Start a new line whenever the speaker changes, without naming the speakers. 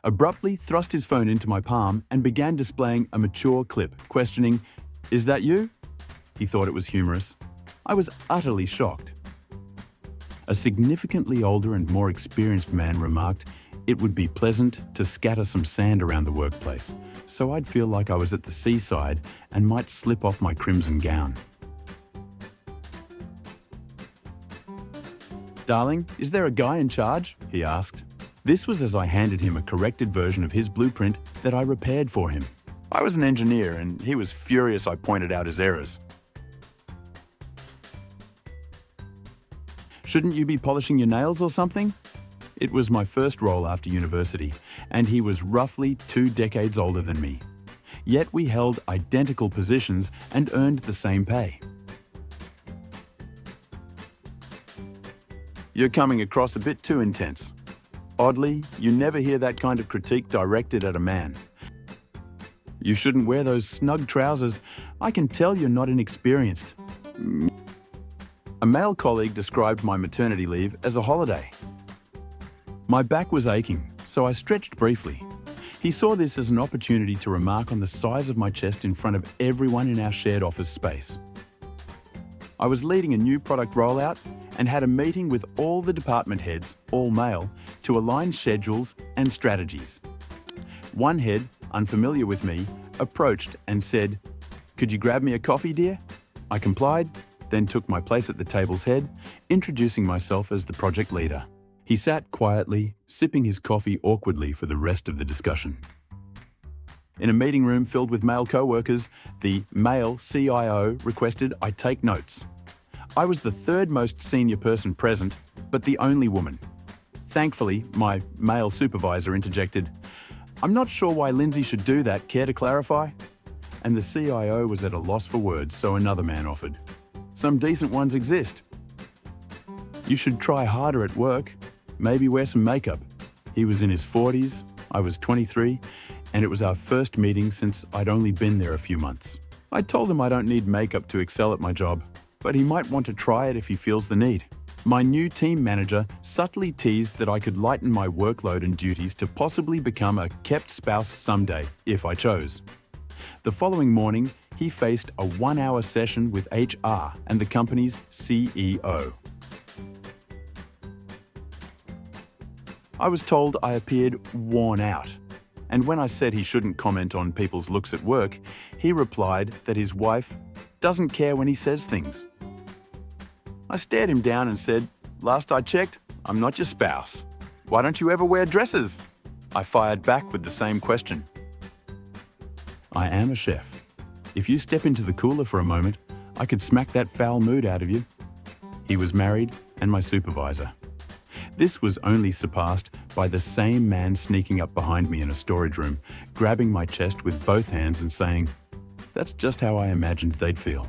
abruptly thrust his phone into my palm and began displaying a mature clip, questioning, "Is that you?" He thought it was humorous. I was utterly shocked. A significantly older and more experienced man remarked it would be pleasant to scatter some sand around the workplace, so I'd feel like I was at the seaside and might slip off my crimson gown. "Darling, is there a guy in charge?" he asked. This was as I handed him a corrected version of his blueprint that I repaired for him. I was an engineer and he was furious I pointed out his errors. "Shouldn't you be polishing your nails or something?" It was my first role after university, and he was roughly 2 decades older than me. Yet we held identical positions and earned the same pay. "You're coming across a bit too intense. Oddly, you never hear that kind of critique directed at a man. You shouldn't wear those snug trousers. I can tell you're not inexperienced." A male colleague described my maternity leave as a holiday. My back was aching, so I stretched briefly. He saw this as an opportunity to remark on the size of my chest in front of everyone in our shared office space. I was leading a new product rollout and had a meeting with all the department heads, all male, to align schedules and strategies. One head, unfamiliar with me, approached and said, "Could you grab me a coffee, dear?" I complied, then took my place at the table's head, introducing myself as the project leader. He sat quietly, sipping his coffee awkwardly for the rest of the discussion. In a meeting room filled with male co-workers, the male CIO requested I take notes. I was the third most senior person present, but the only woman. Thankfully, my male supervisor interjected, "I'm not sure why Lindsay should do that, care to clarify?" And the CIO was at a loss for words, so another man offered, "Some decent ones exist. You should try harder at work, maybe wear some makeup." He was in his 40s, I was 23, and it was our first meeting since I'd only been there a few months. I told him I don't need makeup to excel at my job, but he might want to try it if he feels the need. My new team manager subtly teased that I could lighten my workload and duties to possibly become a kept spouse someday, if I chose. The following morning, he faced a 1-hour session with HR and the company's CEO. I was told I appeared worn out, and when I said he shouldn't comment on people's looks at work, he replied that his wife doesn't care when he says things. I stared him down and said, "Last I checked, I'm not your spouse. Why don't you ever wear dresses?" I fired back with the same question. I am a chef. If you step into the cooler for a moment, I could smack that foul mood out of you. He was married and my supervisor. This was only surpassed by the same man sneaking up behind me in a storage room, grabbing my chest with both hands and saying, "That's just how I imagined they'd feel."